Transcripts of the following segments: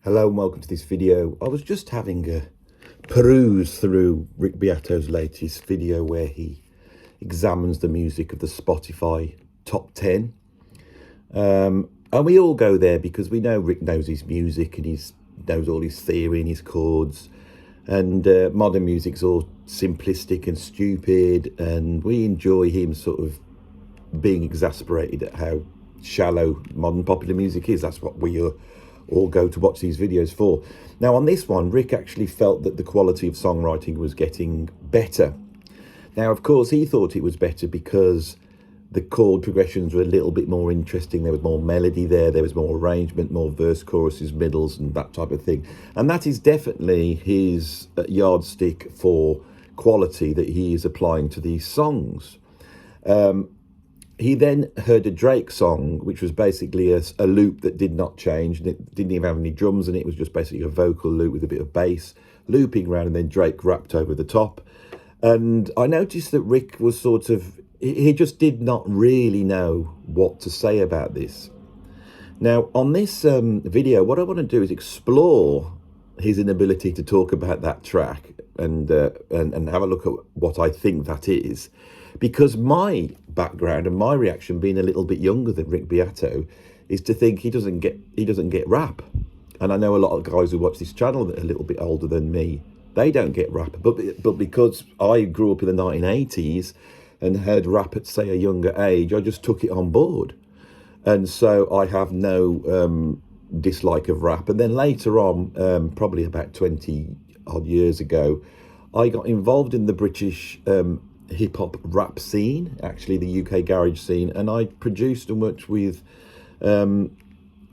Hello and welcome to this video. I was just having a peruse through Rick Beato's latest video where he examines the music of the Spotify top 10. And we all go there because we know Rick knows his music and he knows all his theory and his chords. And modern music's all simplistic and stupid, and we enjoy him sort of being exasperated at how shallow modern popular music is. That's what we all go to watch these videos for. Now on this one, Rick actually felt that the quality of songwriting was getting better. Now of course he thought it was better because the chord progressions were a little bit more interesting. There was more melody there was more arrangement, more verse, choruses, middles and that type of thing. And that is definitely his yardstick for quality that he is applying to these songs. He then heard a Drake song, which was basically a loop that did not change, and it didn't even have any drums in it. It was just basically a vocal loop with a bit of bass looping around, and then Drake rapped over the top. And I noticed that Rick was sort of, he just did not really know what to say about this. Now, on this video, what I want to do is explore his inability to talk about that track and have a look at what I think that is. Because my background and my reaction, being a little bit younger than Rick Beato, is to think he doesn't get rap. And I know a lot of guys who watch this channel that are a little bit older than me, they don't get rap. But because I grew up in the 1980s and heard rap at, say, a younger age, I just took it on board. And so I have no dislike of rap. And then later on, probably about 20 odd years ago, I got involved in the British hip-hop rap scene, actually the UK garage scene, and I produced and worked with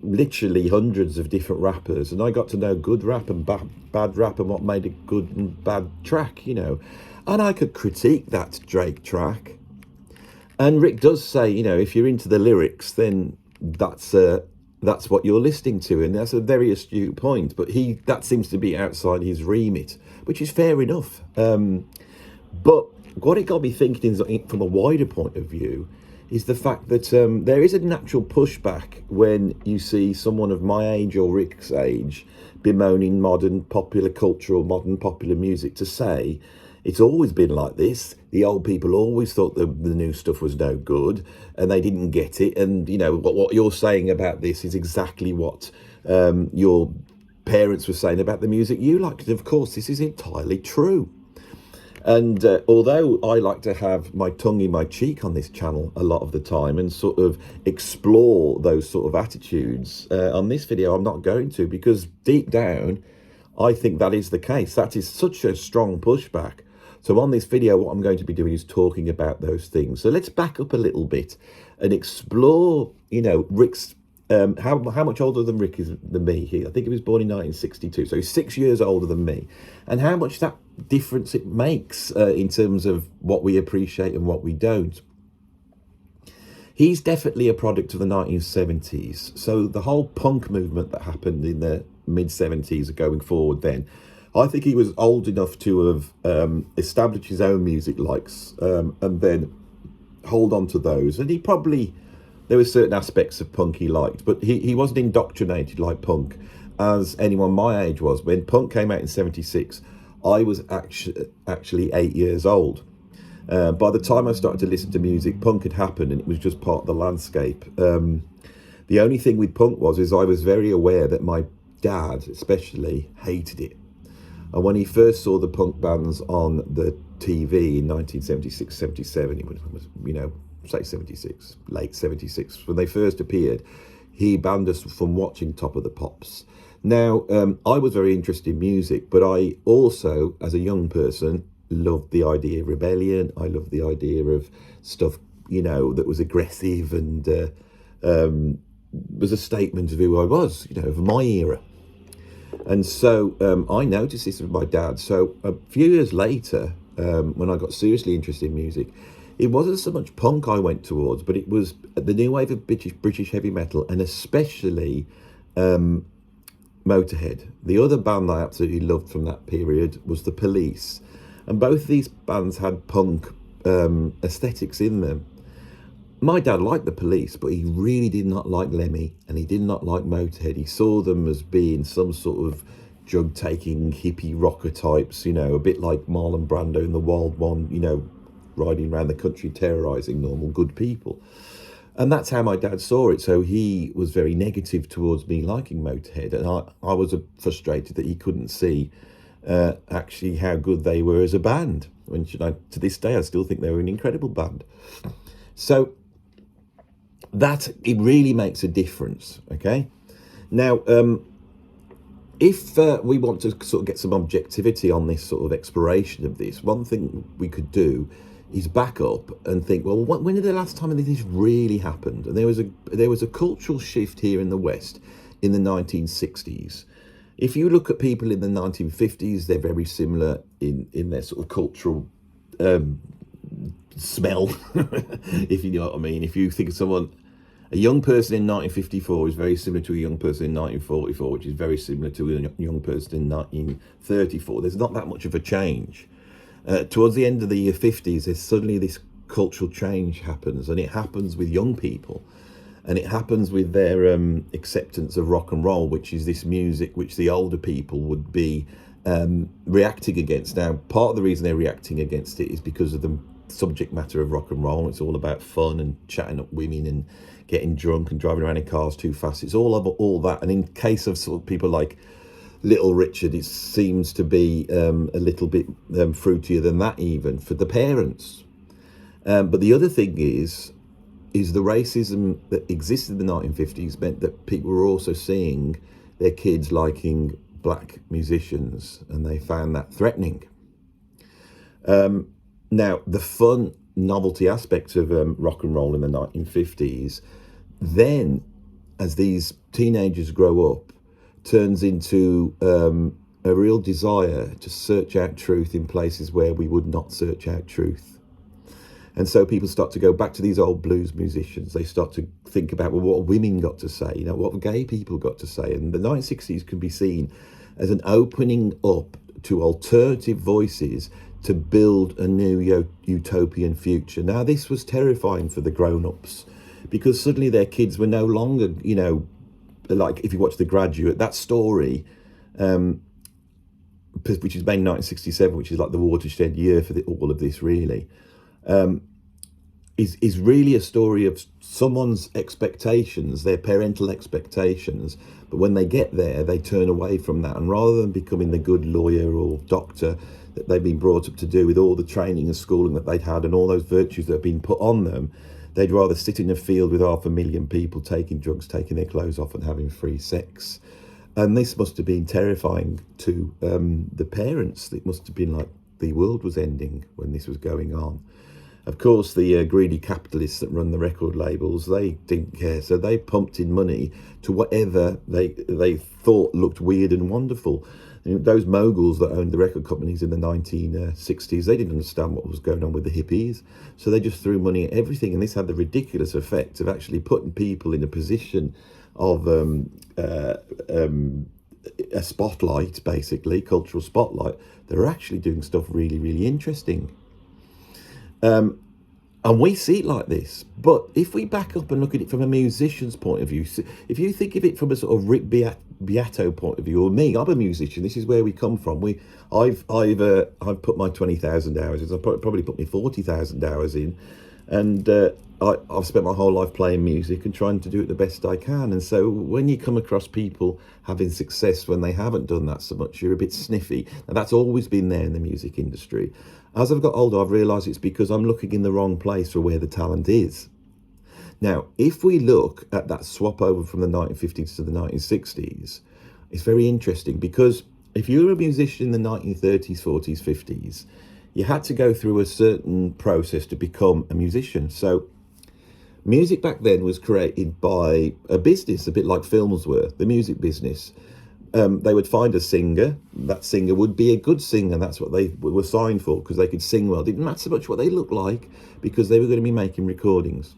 literally hundreds of different rappers, and I got to know good rap and bad rap and what made a good and bad track, you know. And I could critique that Drake track. And Rick does say, you know, if you're into the lyrics, then that's what you're listening to, and that's a very astute point. But that seems to be outside his remit, which is fair enough. But what it got me thinking is, from a wider point of view, is the fact that there is a natural pushback when you see someone of my age or Rick's age bemoaning modern popular culture or modern popular music, to say it's always been like this. The old people always thought the new stuff was no good and they didn't get it. And, you know, what you're saying about this is exactly what your parents were saying about the music you liked. And of course, this is entirely true. And although I like to have my tongue in my cheek on this channel a lot of the time and sort of explore those sort of attitudes, on this video I'm not going to, because deep down I think that is the case. That is such a strong pushback. So on this video, what I'm going to be doing is talking about those things. So let's back up a little bit and explore, you know, Rick's, how much older than Rick is than me here. I think he was born in 1962, so he's 6 years older than me. And how much that difference it makes in terms of what we appreciate and what we don't. He's definitely a product of the 1970s. So the whole punk movement that happened in the mid-70s going forward then, I think he was old enough to have established his own music likes and then hold on to those. And he probably, there were certain aspects of punk he liked, but he wasn't indoctrinated like punk as anyone my age was. When punk came out in 76, I was actually 8 years old. By the time I started to listen to music, punk had happened and it was just part of the landscape. The only thing with punk is I was very aware that my dad especially hated it. And when he first saw the punk bands on the TV in 1976, 77, it was, you know, say 76, late 76, when they first appeared, he banned us from watching Top of the Pops. Now, I was very interested in music, but I also, as a young person, loved the idea of rebellion. I loved the idea of stuff, you know, that was aggressive and was a statement of who I was, you know, of my era. And so I noticed this with my dad. So a few years later, when I got seriously interested in music, it wasn't so much punk I went towards, but it was the new wave of British heavy metal, and especially Motorhead. The other band I absolutely loved from that period was The Police. And both these bands had punk aesthetics in them. my dad liked the Police, but he really did not like Lemmy, and he did not like Motorhead. He saw them as being some sort of drug-taking hippie rocker types, you know, a bit like Marlon Brando in The Wild One, you know, riding around the country terrorising normal good people. And that's how my dad saw it. So he was very negative towards me liking Motorhead, and I was frustrated that he couldn't see actually how good they were as a band. When to this day, I still think they were an incredible band. So that it really makes a difference. Okay, now if we want to sort of get some objectivity on this sort of exploration of this, one thing we could do is back up and think, well, when did the last time this really happened? And there was a cultural shift here in the West in the 1960s. If you look at people in the 1950s, they're very similar in their sort of cultural smell, if you know what I mean. If you think of someone, a young person in 1954 is very similar to a young person in 1944, which is very similar to a young person in 1934. There's not that much of a change. Towards the end of the 50s, there's suddenly this cultural change happens, and it happens with young people, and it happens with their acceptance of rock and roll, which is this music which the older people would be reacting against. Now, part of the reason they're reacting against it is because of the subject matter of rock and roll. It's all about fun and chatting up women and getting drunk and driving around in cars too fast. It's all about all that. And in case of sort of people like Little Richard, it seems to be a little bit fruitier than that, even for the parents. But the other thing is the racism that existed in the 1950s meant that people were also seeing their kids liking black musicians, and they found that threatening. Now, the fun novelty aspects of rock and roll in the 1950s, then as these teenagers grow up, turns into a real desire to search out truth in places where we would not search out truth. And so people start to go back to these old blues musicians. They start to think about, well, what women got to say, you know, what gay people got to say. And the 1960s can be seen as an opening up to alternative voices to build a new utopian future. Now, this was terrifying for the grown-ups, because suddenly their kids were no longer, you know, like if you watch The Graduate, that story, which is made in 1967, which is like the watershed year for all of this, really, is really a story of someone's expectations, their parental expectations. But when they get there, they turn away from that. And rather than becoming the good lawyer or doctor that they've been brought up to do with all the training and schooling that they'd had and all those virtues that have been put on them, they'd rather sit in a field with 500,000 people taking drugs, taking their clothes off and having free sex. And this must have been terrifying to the parents. It must have been like the world was ending when this was going on. Of course, the greedy capitalists that run the record labels, they didn't care. So they pumped in money to whatever they thought looked weird and wonderful. You know, those moguls that owned the record companies in the 1960s, they didn't understand what was going on with the hippies. So they just threw money at everything. And this had the ridiculous effect of actually putting people in a position of a spotlight, basically, cultural spotlight. They're actually doing stuff really, really interesting. And we see it like this. But if we back up and look at it from a musician's point of view, if you think of it from a sort of Rick Beato point of view, or me, I'm a musician. This is where we come from. I've put my 20,000 hours in. I've probably put my 40,000 hours in, and I've spent my whole life playing music and trying to do it the best I can. And so when you come across people having success when they haven't done that so much, you're a bit sniffy. And that's always been there in the music industry. As I've got older, I've realised it's because I'm looking in the wrong place for where the talent is. Now, if we look at that swap over from the 1950s to the 1960s, it's very interesting, because if you were a musician in the 1930s, 40s, 50s, you had to go through a certain process to become a musician. So music back then was created by a business, a bit like films were, the music business. They would find a singer. That singer would be a good singer. That's what they were signed for, because they could sing well. It didn't matter so much what they looked like, because they were going to be making recordings.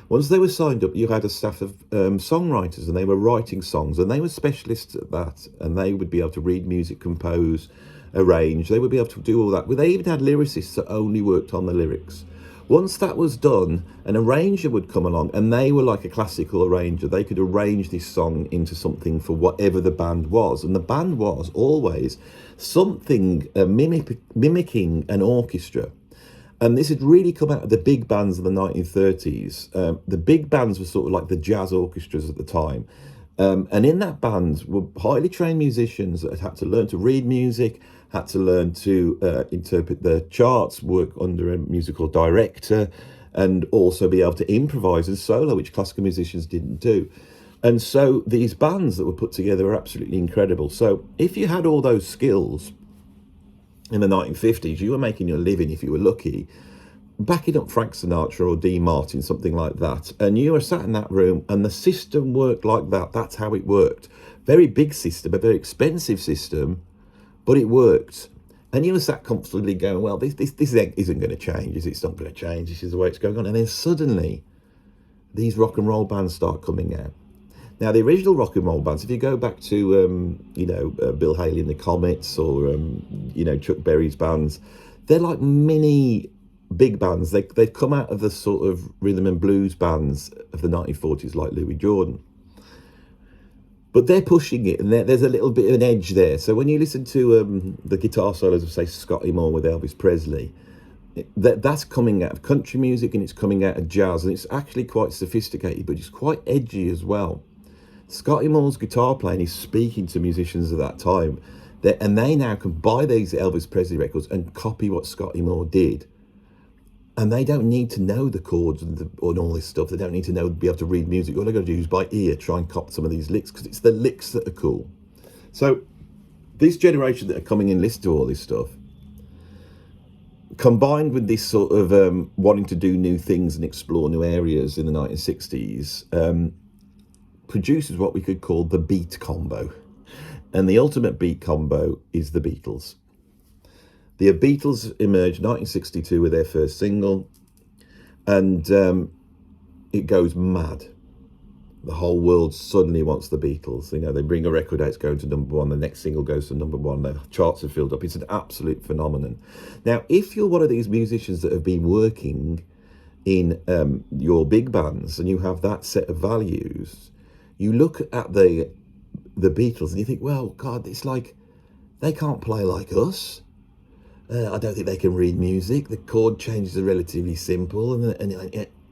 Once they were signed up, you had a staff of songwriters, and they were writing songs, and they were specialists at that, and they would be able to read music, compose, arrange. They would be able to do all that. They even had lyricists that only worked on the lyrics. Once that was done, an arranger would come along, and they were like a classical arranger. They could arrange this song into something for whatever the band was. And the band was always something mimicking an orchestra. And this had really come out of the big bands of the 1930s. The big bands were sort of like the jazz orchestras at the time. And in that band were highly trained musicians that had to learn to read music, had to learn to interpret the charts, work under a musical director, and also be able to improvise and solo, which classical musicians didn't do. And so these bands that were put together were absolutely incredible. So if you had all those skills in the 1950s, you were making your living, if you were lucky, backing up Frank Sinatra or Dean Martin, something like that. And you were sat in that room and the system worked like that. That's how it worked. Very big system, a very expensive system, but it worked. And you were sat comfortably going, well, this isn't going to change, is it? It's not going to change. This is the way it's going on. And then suddenly, these rock and roll bands start coming out. Now, the original rock and roll bands, if you go back to, Bill Haley and the Comets, or, Chuck Berry's bands, they're like mini big bands. They've come out of the sort of rhythm and blues bands of the 1940s, like Louis Jordan. But they're pushing it, and there's a little bit of an edge there. So when you listen to the guitar solos of, say, Scotty Moore with Elvis Presley, that's coming out of country music and it's coming out of jazz, and it's actually quite sophisticated, but it's quite edgy as well. Scotty Moore's guitar playing is speaking to musicians of that time, and they now can buy these Elvis Presley records and copy what Scotty Moore did. And they don't need to know the chords and all this stuff. They don't need to be able to read music. All they've got to do is by ear try and copy some of these licks, because it's the licks that are cool. So this generation that are coming in, listen to all this stuff, combined with this sort of wanting to do new things and explore new areas in the 1960s, produces what we could call the beat combo. And the ultimate beat combo is the Beatles. The Beatles emerged 1962 with their first single, and it goes mad. The whole world suddenly wants the Beatles. You know, they bring a record out, it's going to number one, the next single goes to number one, the charts are filled up. It's an absolute phenomenon. Now, if you're one of these musicians that have been working in your big bands and you have that set of values, you look at the Beatles and you think, well, God, it's like they can't play like us. I don't think they can read music. The chord changes are relatively simple,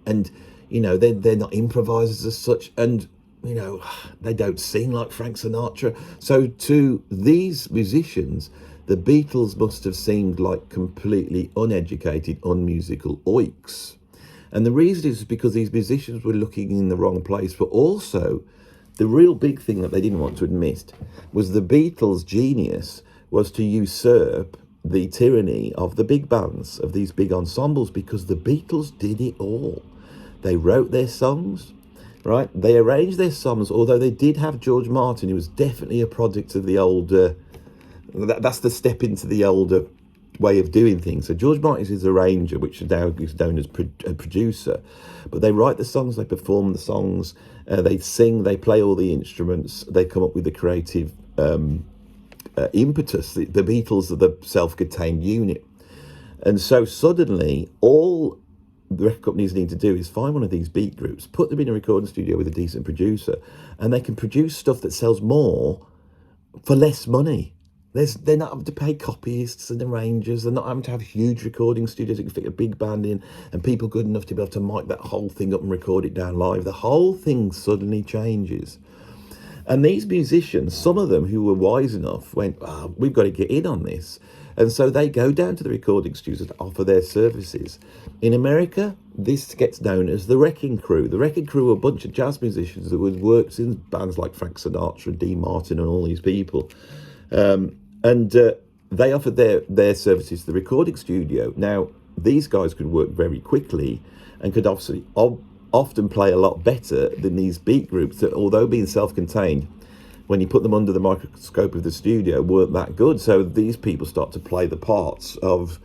and you know, they're not improvisers as such, and you know, they don't sing like Frank Sinatra. So to these musicians, the Beatles must have seemed like completely uneducated, unmusical oiks. And the reason is because these musicians were looking in the wrong place, but also the real big thing that they didn't want to admit was the Beatles' genius was to usurp the tyranny of the big bands, of these big ensembles, because the Beatles did it all. They wrote their songs, right? They arranged their songs, although they did have George Martin, who was definitely a product of the older, that's the step into the older way of doing things. So George Martin is his arranger, which now is known as a producer. But they write the songs, they perform the songs, they sing, they play all the instruments, they come up with the creative impetus. The Beatles are the self-contained unit. And so suddenly all the record companies need to do is find one of these beat groups, put them in a recording studio with a decent producer, and they can produce stuff that sells more for less money. They're not having to pay copyists and arrangers. They're not having to have huge recording studios that can fit a big band in and people good enough to be able to mic that whole thing up and record it down live. The whole thing suddenly changes. And these musicians, some of them who were wise enough, went, we've got to get in on this. And so they go down to the recording studios to offer their services. In America, this gets known as the Wrecking Crew. The Wrecking Crew were a bunch of jazz musicians that had worked in bands like Frank Sinatra and Dean Martin and all these people. And they offered their services to the recording studio. Now, these guys could work very quickly and could obviously often play a lot better than these beat groups that, although being self-contained, when you put them under the microscope of the studio, weren't that good. So these people start to play the parts of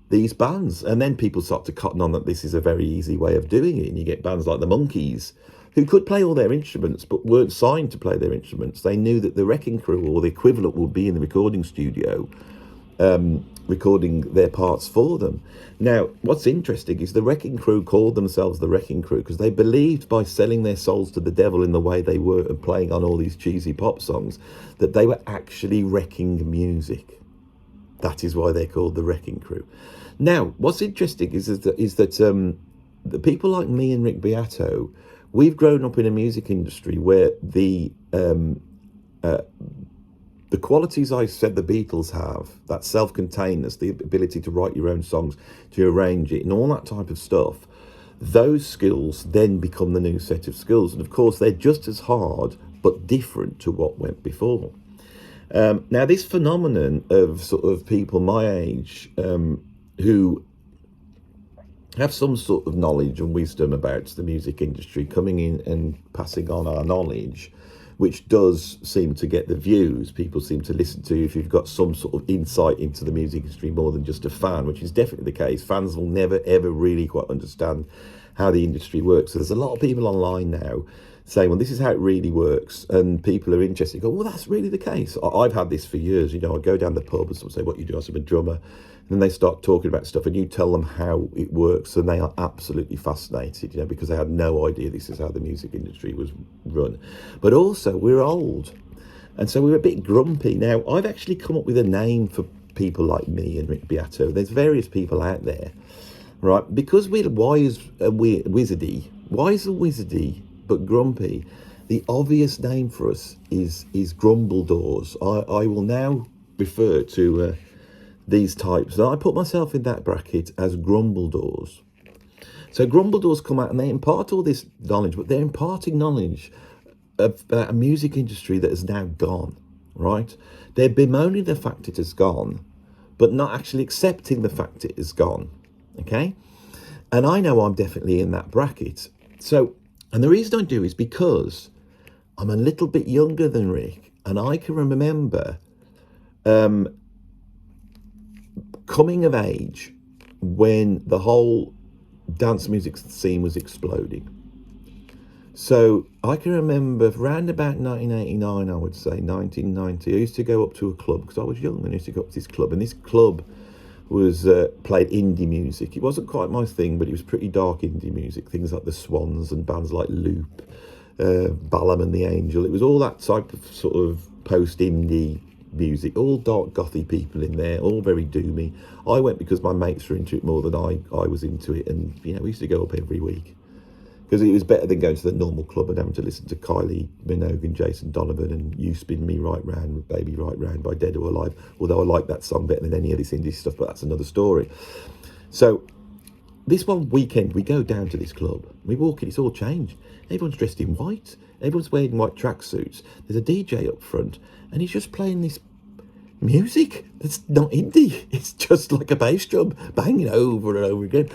these bands, and then people start to cotton on that this is a very easy way of doing it. And you get bands like the Monkees, who could play all their instruments but weren't signed to play their instruments. They knew that the Wrecking Crew, or the equivalent, would be in the recording studio, recording their parts for them. Now, what's interesting is the Wrecking Crew called themselves the Wrecking Crew because they believed by selling their souls to the devil in the way they were and playing on all these cheesy pop songs that they were actually wrecking music. That is why they're called the Wrecking Crew. Now, what's interesting is that the people like me and Rick Beato, we've grown up in a music industry where the qualities I said the Beatles have, that self-containedness, the ability to write your own songs, to arrange it, and all that type of stuff, those skills then become the new set of skills. And of course, they're just as hard, but different to what went before. Now, this phenomenon of sort of people my age who have some sort of knowledge and wisdom about the music industry coming in and passing on our knowledge, which does seem to get the views. People seem to listen to you if you've got some sort of insight into the music industry more than just a fan, which is definitely the case. Fans will never, ever really quite understand how the industry works. So there's a lot of people online now saying, well, this is how it really works. And people are interested. Go, well, that's really the case. I've had this for years. You know, I go down the pub and someone say, what you do? I say, I'm a drummer. And then they start talking about stuff and you tell them how it works and they are absolutely fascinated, you know, because they had no idea this is how the music industry was run. But also, we're old. And so we're a bit grumpy. Now, I've actually come up with a name for people like me and Rick Beato. There's various people out there, right? Because we're wise and wizardy, but grumpy, the obvious name for us is Grumbledores. I will now refer to these types, and I put myself in that bracket as Grumbledores. So Grumbledores come out and they impart all this knowledge, but they're imparting knowledge about a music industry that has now gone, right? They're bemoaning the fact it has gone, but not actually accepting the fact it has gone, okay? And I know I'm definitely in that bracket. So, and the reason I do is because I'm a little bit younger than Rick, and I can remember coming of age when the whole dance music scene was exploding. So I can remember around about 1989, I would say, 1990, I used to go up to a club because I was young and I used to go up to this club, and this club was played indie music. It wasn't quite my thing, but it was pretty dark indie music, things like the Swans and bands like Loop, Balaam and the Angel. It was all that type of sort of post-indie music, all dark gothy people in there, all very doomy. I went because my mates were into it more than I was into it, and you know, we used to go up every week because it was better than going to the normal club and having to listen to Kylie Minogue and Jason Donovan and You Spin Me Right Round, Baby Right Round by Dead or Alive, although I like that song better than any of this indie stuff, but that's another story. So this one weekend we go down to this club, we walk in, it's all changed. Everyone's dressed in white, everyone's wearing white tracksuits, there's a DJ up front and he's just playing this music that's not indie. It's just like a bass drum banging over and over again.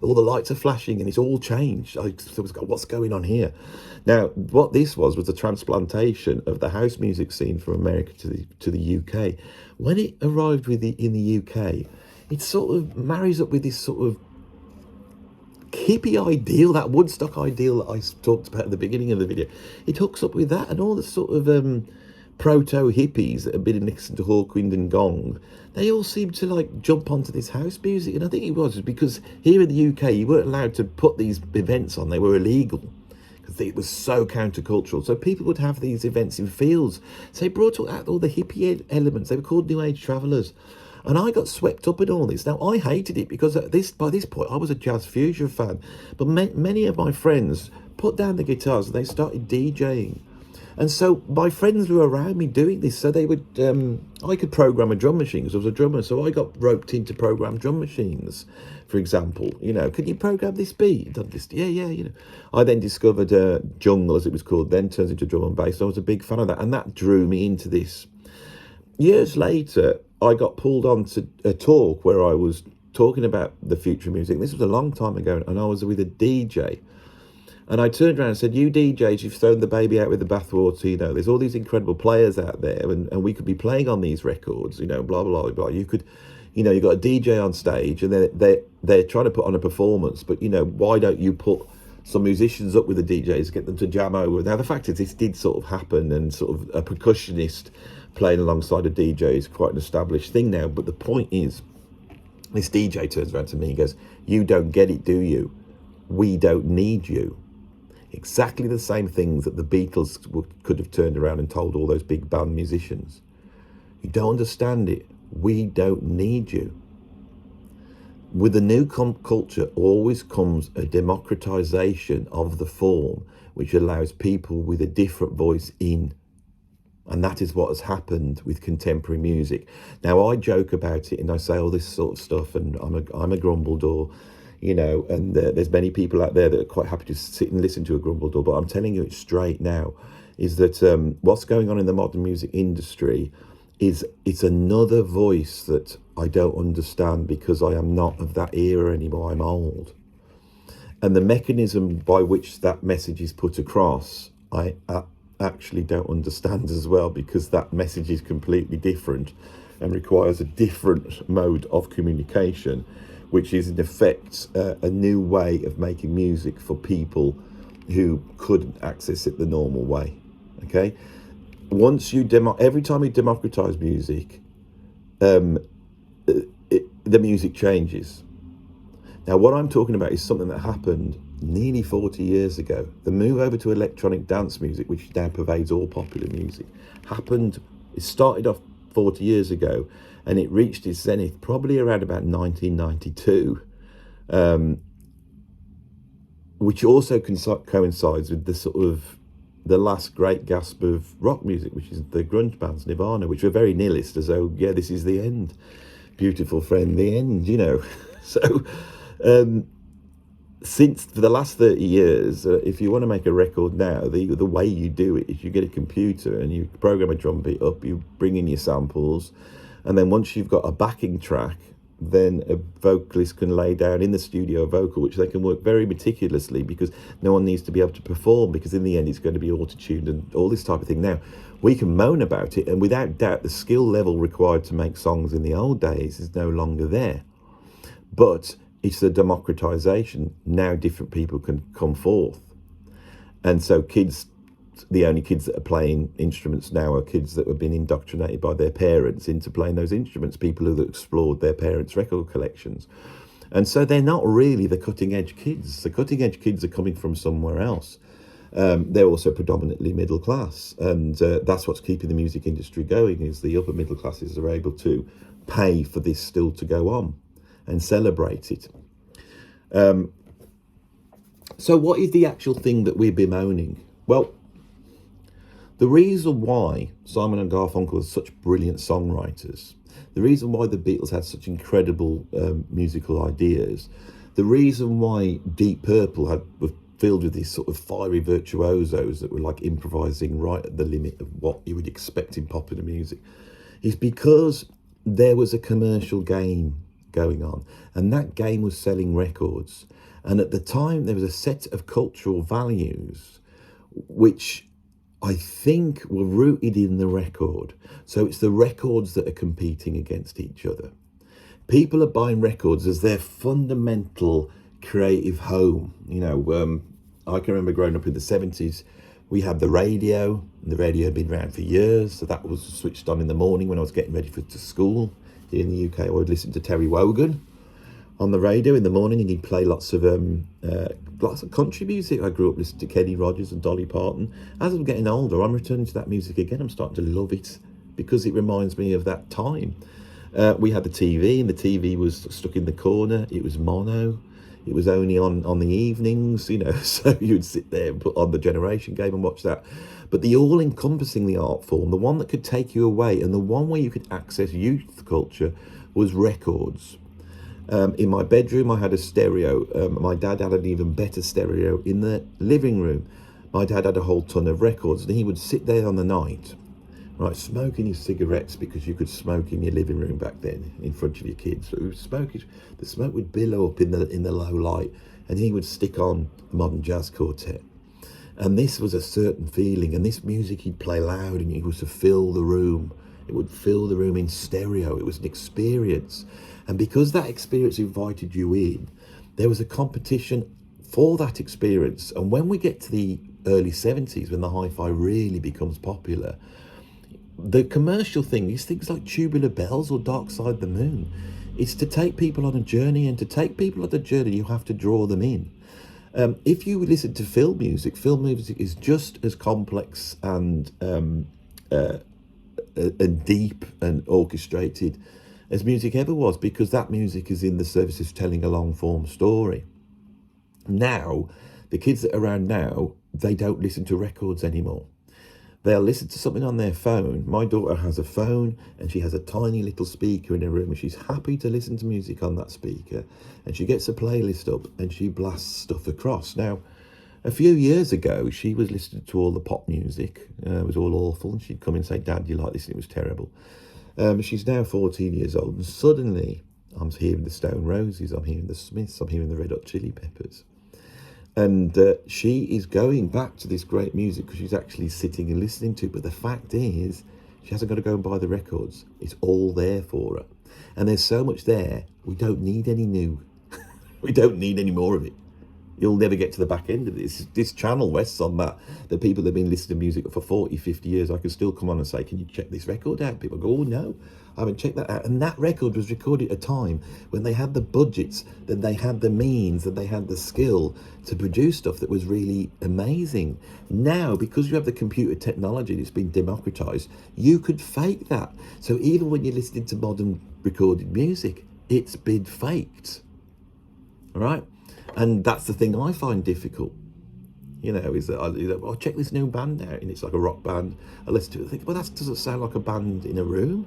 All the lights are flashing and it's all changed. I was going, what's going on here? Now, what this was the transplantation of the house music scene from America to the UK. When it arrived in the UK, it sort of marries up with this sort of hippie ideal, that Woodstock ideal that I talked about at the beginning of the video. It hooks up with that and all the sort of proto-hippies that have been listening to Hawkwind and Gong. They all seem to like jump onto this house music, and I think it was because here in the UK you weren't allowed to put these events on. They were illegal because it was so countercultural. So people would have these events in fields. So they brought out all the hippie elements. They were called New Age travellers. And I got swept up in all this. Now, I hated it because by this point, I was a jazz fusion fan. But many of my friends put down the guitars and they started DJing. And so my friends were around me doing this. So they would, I could program a drum machine because I was a drummer. So I got roped into program drum machines, for example. You know, can you program this beat? Yeah, you know. I then discovered jungle, as it was called, then turns into drum and bass. So I was a big fan of that. And that drew me into this. Years later, I got pulled on to a talk where I was talking about the future of music. This was a long time ago, and I was with a DJ. And I turned around and said, you DJs, you've thrown the baby out with the bathwater, you know, there's all these incredible players out there, and we could be playing on these records, you know, blah, blah, blah, blah. You could, you know, you've got a DJ on stage, and they're trying to put on a performance, but, you know, why don't you put some musicians up with the DJs, get them to jam over. Now the fact is, this did sort of happen, and sort of a percussionist playing alongside a DJ is quite an established thing now. But the point is, this DJ turns around to me and goes, "You don't get it, do you? We don't need you." Exactly the same things that the Beatles could have turned around and told all those big band musicians. You don't understand it. We don't need you. With the new culture always comes a democratization of the form, which allows people with a different voice in. And that is what has happened with contemporary music. Now, I joke about it and I say all this sort of stuff, and I'm a Grumbledore, you know, and there's many people out there that are quite happy to sit and listen to a Grumbledore, but I'm telling you it straight now, is that what's going on in the modern music industry is it's another voice that I don't understand, because I am not of that era anymore. I'm old. And the mechanism by which that message is put across, I actually don't understand as well, because that message is completely different and requires a different mode of communication, which is in effect a new way of making music for people who couldn't access it the normal way. Okay, once you every time you democratize music, the music changes. Now, what I'm talking about is something that happened nearly 40 years ago. The move over to electronic dance music, which now pervades all popular music, happened. It started off 40 years ago, and it reached its zenith probably around about 1992, which also coincides with the sort of the last great gasp of rock music, which is the grunge bands, Nirvana, which were very nihilist, as though, yeah, this is the end, beautiful friend, the end, you know. So since for the last 30 years, if you want to make a record now, the way you do it is you get a computer and you program a drum beat up, you bring in your samples, and then once you've got a backing track, then a vocalist can lay down in the studio a vocal, which they can work very meticulously, because no one needs to be able to perform, because in the end it's going to be auto-tuned and all this type of thing. Now, we can moan about it, and without doubt the skill level required to make songs in the old days is no longer there. But it's the democratization. Now different people can come forth. And so the only kids that are playing instruments now are kids that have been indoctrinated by their parents into playing those instruments, people who have explored their parents' record collections. And so they're not really the cutting edge kids. The cutting edge kids are coming from somewhere else. They're also predominantly middle class. And that's what's keeping the music industry going, is the upper middle classes are able to pay for this still to go on and celebrate it. So what is the actual thing that we're bemoaning? Well, the reason why Simon and Garfunkel are such brilliant songwriters, the reason why the Beatles had such incredible musical ideas, the reason why Deep Purple were filled with these sort of fiery virtuosos that were like improvising right at the limit of what you would expect in popular music, is because there was a commercial game going on, and that game was selling records. And at the time there was a set of cultural values which I think were rooted in the record. So it's the records that are competing against each other. People are buying records as their fundamental creative home. You know, I can remember growing up in the 70s, we had the radio, and the radio had been around for years, so that was switched on in the morning when I was getting ready to school. Here in the UK, I would listen to Terry Wogan on the radio in the morning, and he'd play lots of country music. I grew up listening to Kenny Rogers and Dolly Parton. As I'm getting older, I'm returning to that music again. I'm starting to love it because it reminds me of that time. We had the TV, and the TV was stuck in the corner. It was mono. It was only on the evenings, you know, so you'd sit there and put on the Generation Game and watch that. But the all-encompassing the art form, the one that could take you away, and the one where you could access youth culture, was records. In my bedroom, I had a stereo. My dad had an even better stereo in the living room. My dad had a whole ton of records, and he would sit there on the night, right, smoking his cigarettes, because you could smoke in your living room back then in front of your kids. So the smoke would billow up in the low light, and he would stick on a modern jazz quartet. And this was a certain feeling, and this music he'd play loud, and it was to fill the room. It would fill the room in stereo. It was an experience. And because that experience invited you in, there was a competition for that experience. And when we get to the early 70s, when the hi-fi really becomes popular, the commercial thing is things like Tubular Bells or Dark Side of the Moon. It's to take people on a journey, and to take people on a journey, you have to draw them in. If you listen to film music is just as complex and deep and orchestrated as music ever was, because that music is in the service of telling a long form story. Now, the kids that are around now, they don't listen to records anymore. They'll listen to something on their phone. My daughter has a phone, and she has a tiny little speaker in her room, and she's happy to listen to music on that speaker. And she gets a playlist up and she blasts stuff across. Now, a few years ago, she was listening to all the pop music. It was all awful. And she'd come and say, "Dad, do you like this?" And it was terrible. She's now 14 years old, and suddenly I'm hearing the Stone Roses, I'm hearing the Smiths, I'm hearing the Red Hot Chili Peppers. And she is going back to this great music because she's actually sitting and listening to it. But the fact is, she hasn't got to go and buy the records. It's all there for her. And there's so much there, we don't need any new. We don't need any more of it. You'll never get to the back end of this. This channel rests on that. The people that have been listening to music for 40, 50 years, I can still come on and say, "Can you check this record out?" People go, "Oh, no, I haven't checked that out." And that record was recorded at a time when they had the budgets, that they had the means, that they had the skill to produce stuff that was really amazing. Now, because you have the computer technology that's been democratized, you could fake that. So even when you're listening to modern recorded music, it's been faked. All right? And that's the thing I find difficult, is that I'll check this new band out, and it's like a rock band. I listen to it, I think, well, that doesn't sound like a band in a room.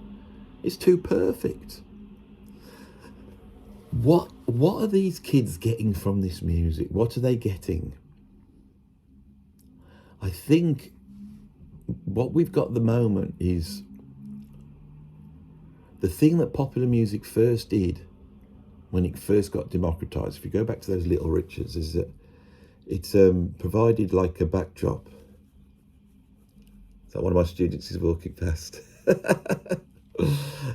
It's too perfect. What are these kids getting from this music? What are they getting? I think what we've got at the moment is the thing that popular music first did when it first got democratized. If you go back to those Little Richards, is that it's provided like a backdrop. Is that one of my students is walking past?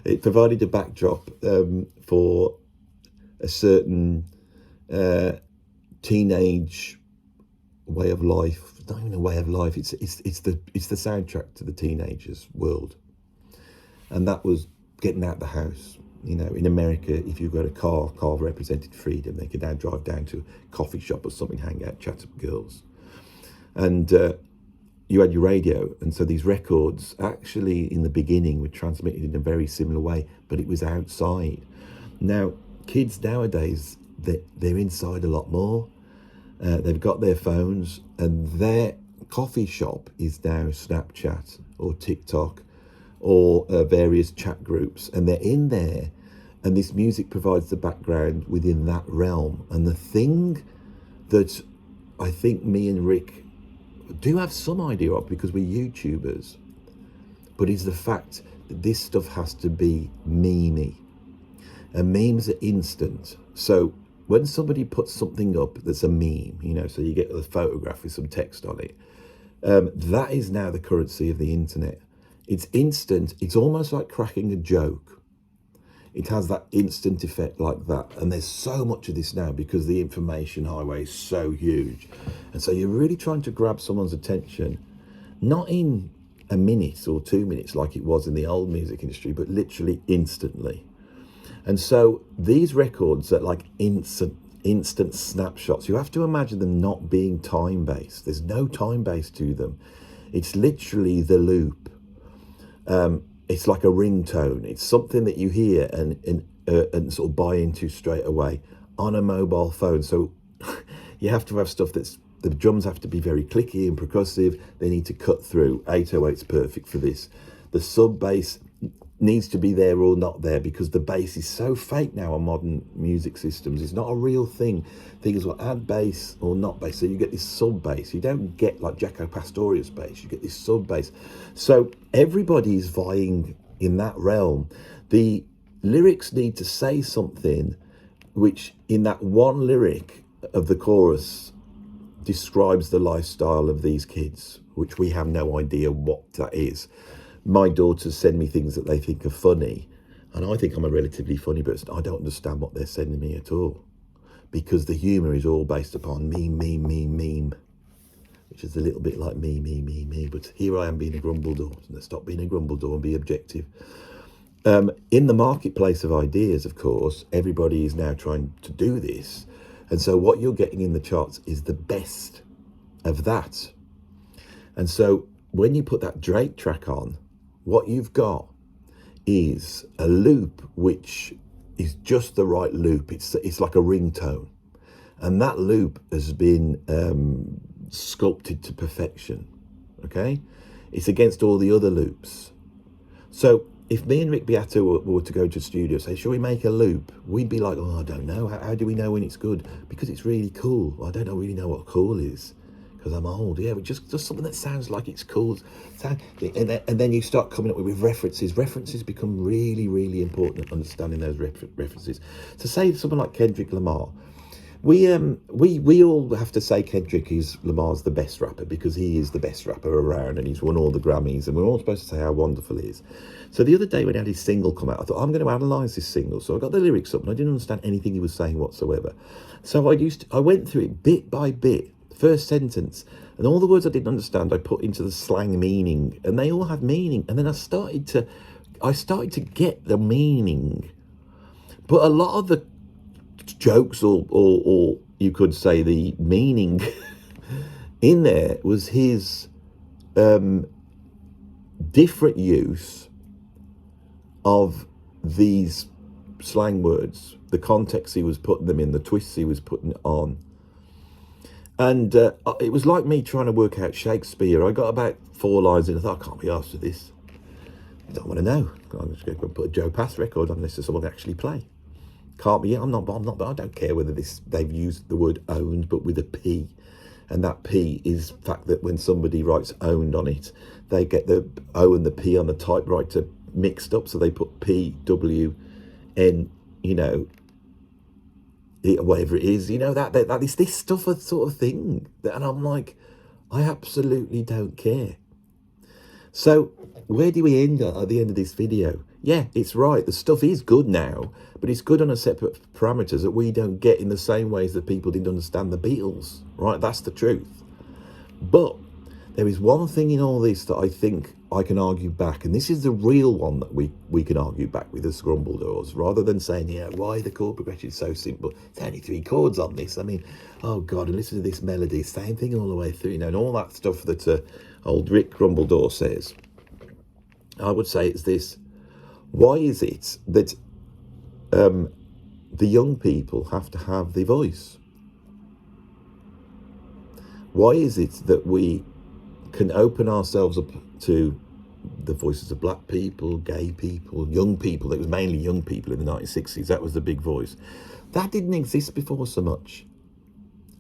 It provided a backdrop for a certain teenage way of life. Not even a way of life. It's the soundtrack to the teenager's world, and that was getting out the house. In America, if you got a car represented freedom. They could now drive down to a coffee shop or something, hang out, chat to girls. And you had your radio. And so these records actually in the beginning were transmitted in a very similar way, but it was outside. Now, kids nowadays, they're inside a lot more. They've got their phones, and their coffee shop is now Snapchat or TikTok or various chat groups, and they're in there, and this music provides the background within that realm. And the thing that I think me and Rick do have some idea of, because we're YouTubers, but is the fact that this stuff has to be memey, and memes are instant. So when somebody puts something up that's a meme, so you get a photograph with some text on it, that is now the currency of the internet. It's instant. It's almost like cracking a joke. It has that instant effect like that. And there's so much of this now because the information highway is so huge. And so you're really trying to grab someone's attention, not in a minute or 2 minutes like it was in the old music industry, but literally instantly. And so these records are like instant snapshots. You have to imagine them not being time-based. There's no time base to them. It's literally the loop. It's like a ringtone. It's something that you hear and sort of buy into straight away on a mobile phone. So you have to have stuff the drums have to be very clicky and percussive. They need to cut through. 808's perfect for this. The sub bass needs to be there or not there, because the bass is so fake now on modern music systems. It's not a real thing. Things will add bass or not bass. So you get this sub bass. You don't get like Jaco Pastorius bass. You get this sub bass. So everybody's vying in that realm. The lyrics need to say something which in that one lyric of the chorus describes the lifestyle of these kids, which we have no idea what that is. My daughters send me things that they think are funny, and I think I'm a relatively funny person. I don't understand what they're sending me at all. because the humour is all based upon meme, which is a little bit like me. But here I am being a Grumbledore, and stop being a Grumbledore and be objective. In the marketplace of ideas, of course, everybody is now trying to do this. And so what you're getting in the charts is the best of that. And so when you put that Drake track on, what you've got is a loop which is just the right loop. It's like a ringtone. And that loop has been sculpted to perfection, okay? It's against all the other loops. So if me and Rick Beato were to go to the studio and say, shall we make a loop? We'd be like, oh, I don't know. How do we know when it's good? Because it's really cool. Well, I don't really know what cool is because I'm old. Yeah, but just something that sounds like it's cool. And then you start coming up with references. References become really, really important, understanding those references. So say someone like Kendrick Lamar. We all have to say Kendrick Lamar's the best rapper because he is the best rapper around and he's won all the Grammys, and we're all supposed to say how wonderful he is. So the other day when he had his single come out, I thought, I'm going to analyse this single. So I got the lyrics up and I didn't understand anything he was saying whatsoever. So I went through it bit by bit, first sentence, and all the words I didn't understand I put into the slang meaning, and they all had meaning. And then I started to get the meaning. But a lot of the jokes or you could say the meaning in there was his different use of these slang words, the context he was putting them in, the twists he was putting on. And it was like me trying to work out Shakespeare. I got about 4 lines in. I thought, I can't be asked for this. I don't want to know. I'm just going to put a Joe Pass record on this so someone can actually play. Can't be. I'm not. But I don't care whether they've used the word owned, but with a P, and that P is the fact that when somebody writes owned on it, they get the O and the P on the typewriter mixed up, so they put P W N. Whatever it is, that is this stuff, a sort of thing, and I'm like, I absolutely don't care. So where do we end at the end of this video? Yeah, it's right. The stuff is good now, but it's good on a separate parameters that we don't get in the same ways that people didn't understand the Beatles, right? That's the truth. But there is one thing in all this that I think I can argue back, and this is the real one that we can argue back with as Grumbledores, rather than saying, yeah, why the chord progression is so simple. It's only 3 chords on this. I mean, oh God, and listen to this melody, same thing all the way through, and all that stuff that old Rick Grumbledore says. I would say it's this. Why is it that the young people have to have the voice? Why is it that we can open ourselves up to the voices of black people, gay people, young people? It was mainly young people in the 1960s. That was the big voice. That didn't exist before so much.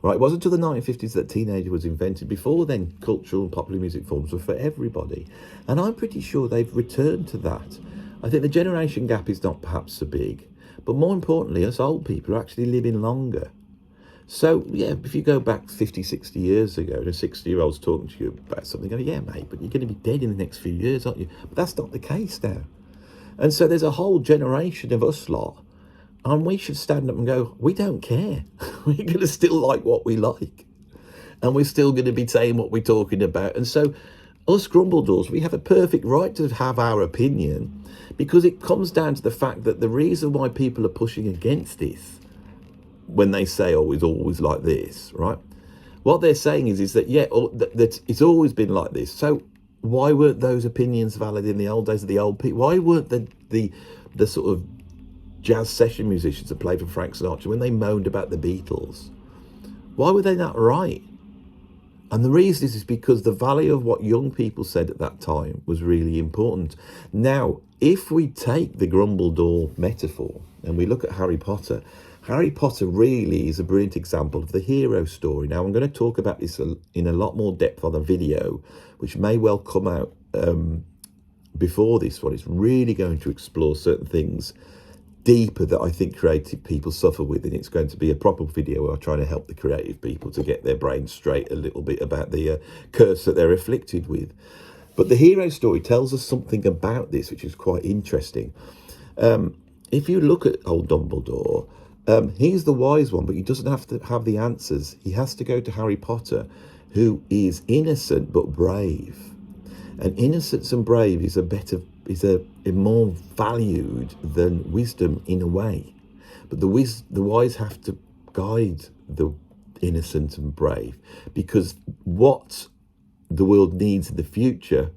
Right? It wasn't until the 1950s that teenager was invented. Before then, cultural and popular music forms were for everybody. And I'm pretty sure they've returned to that. I think the generation gap is not perhaps so big. But more importantly, us old people are actually living longer. So, yeah, if you go back 50, 60 years ago, and a 60-year-old's talking to you about something, go, yeah, mate, but you're going to be dead in the next few years, aren't you? But that's not the case now. And so there's a whole generation of us lot, and we should stand up and go, we don't care. We're going to still like what we like. And we're still going to be saying what we're talking about. And so us Grumbledores, we have a perfect right to have our opinion, because it comes down to the fact that the reason why people are pushing against this, when they say, oh, it's always like this, right? What they're saying is that, yeah, that it's always been like this. So why weren't those opinions valid in the old days of the old people? Why weren't the sort of jazz session musicians that played for Frank Sinatra, when they moaned about the Beatles, why were they not right? And the reason is because the value of what young people said at that time was really important. Now, if we take the Grumbledore metaphor and we look at Harry Potter really is a brilliant example of the hero story. Now, I'm going to talk about this in a lot more depth on a video, which may well come out before this one. It's really going to explore certain things deeper that I think creative people suffer with, and it's going to be a proper video where I'm trying to help the creative people to get their brains straight a little bit about the curse that they're afflicted with. But the hero story tells us something about this, which is quite interesting. If you look at old Dumbledore, He's the wise one, but he doesn't have to have the answers. He has to go to Harry Potter, who is innocent but brave. And innocence and brave is a more valued than wisdom in a way. But the wise have to guide the innocent and brave, because what the world needs in the future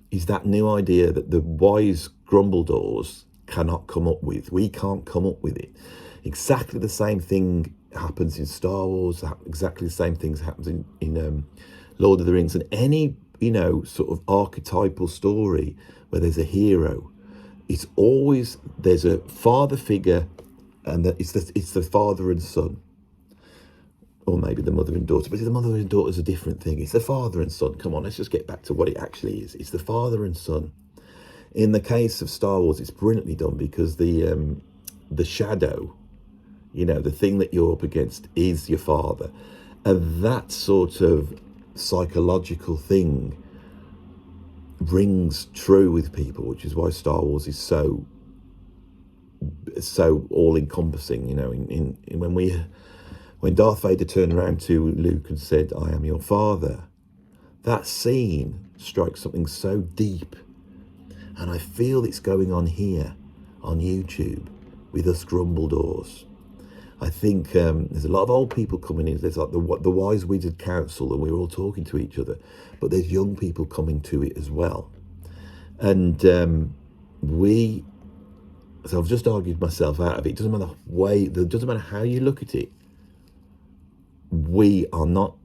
is that new idea that the wise grumbledores cannot come up with. We can't come up with it. Exactly the same thing happens in Star Wars. Exactly the same things happens in Lord of the Rings, and any sort of archetypal story where there's a hero. It's always there's a father figure, and it's the father and son, or maybe the mother and daughter. But the mother and daughter is a different thing. It's the father and son. Come on, let's just get back to what it actually is. It's the father and son. In the case of Star Wars, it's brilliantly done, because the shadow, the thing that you're up against, is your father, and that sort of psychological thing rings true with people, which is why Star Wars is so all-encompassing. When Darth Vader turned around to Luke and said, "I am your father," that scene strikes something so deep, and I feel it's going on here on YouTube with us grumbledores. I think there's a lot of old people coming in. There's like the Wise Wizard Council, and we're all talking to each other. But there's young people coming to it as well. And so I've just argued myself out of it. It doesn't matter how you look at it. We are not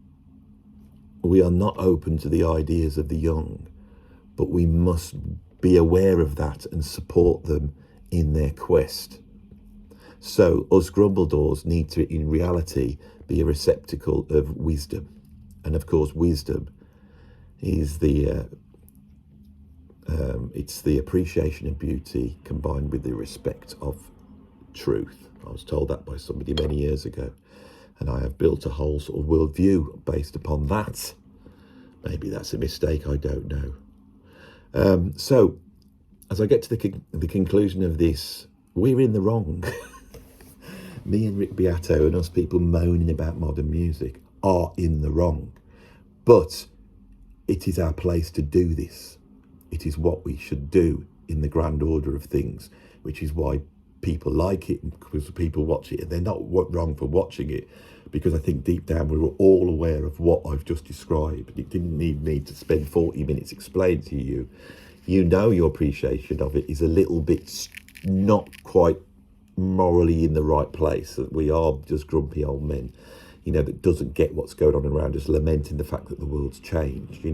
open to the ideas of the young, but we must be aware of that and support them in their quest. So us grumbledores need to, in reality, be a receptacle of wisdom. And of course, wisdom is it's the appreciation of beauty combined with the respect of truth. I was told that by somebody many years ago, and I have built a whole sort of worldview based upon that. Maybe that's a mistake, I don't know. So as I get to the conclusion of this, we're in the wrong. Me and Rick Beato and us people moaning about modern music are in the wrong. But it is our place to do this. It is what we should do in the grand order of things, which is why people like it, because people watch it, and they're not wrong for watching it, because I think deep down we were all aware of what I've just described. It didn't need me to spend 40 minutes explaining to you. Your appreciation of it is a little bit not quite morally in the right place, that we are just grumpy old men, that doesn't get what's going on around us, lamenting the fact that the world's changed.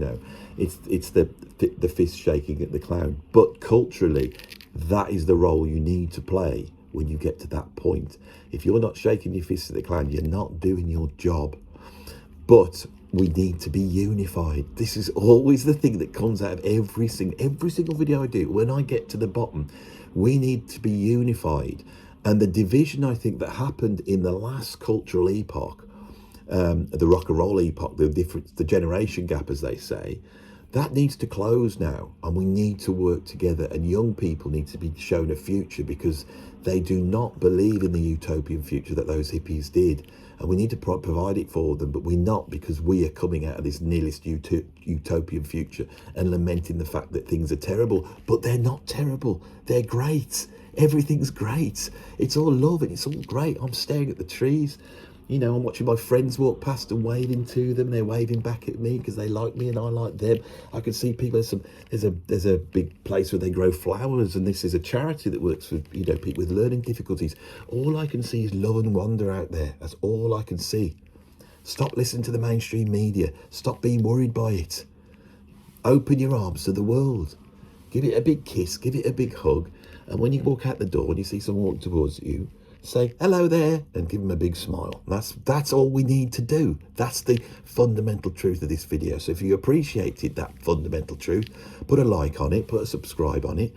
It's the fist shaking at the clown. But culturally, that is the role you need to play when you get to that point. If you're not shaking your fist at the clown, you're not doing your job. But we need to be unified. This is always the thing that comes out of every single video I do. When I get to the bottom, we need to be unified. And the division, I think, that happened in the last cultural epoch, the rock and roll epoch, the generation gap, as they say, that needs to close now, and we need to work together. And young people need to be shown a future, because they do not believe in the utopian future that those hippies did, and we need to provide it for them. But we're not, because we are coming out of this nihilist utopian future and lamenting the fact that things are terrible. But they're not terrible, they're great. Everything's great. It's all love and it's all great. I'm staring at the trees. I'm watching my friends walk past and waving to them. They're waving back at me because they like me and I like them. I can see people. There's a big place where they grow flowers, and this is a charity that works with people with learning difficulties. All I can see is love and wonder out there. That's all I can see. Stop listening to the mainstream media. Stop being worried by it. Open your arms to the world. Give it a big kiss. Give it a big hug. And when you walk out the door and you see someone walk towards you, say, "Hello there," and give them a big smile. That's all we need to do. That's the fundamental truth of this video. So if you appreciated that fundamental truth, put a like on it, put a subscribe on it.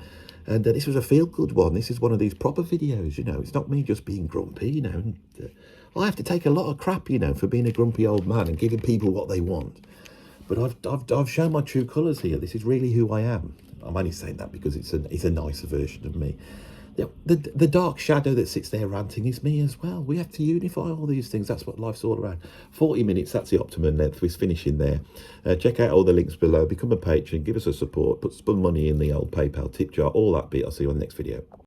And this was a feel-good one. This is one of these proper videos, It's not me just being grumpy, And, I have to take a lot of crap, for being a grumpy old man and giving people what they want. But I've shown my true colours here. This is really who I am. I'm only saying that because it's a nicer version of me. The dark shadow that sits there ranting is me as well. We have to unify all these things. That's what life's all around. 40 minutes, that's the optimum length. We're finishing there. Check out all the links below. Become a patron. Give us a support. Put some money in the old PayPal tip jar. All that bit. I'll see you on the next video.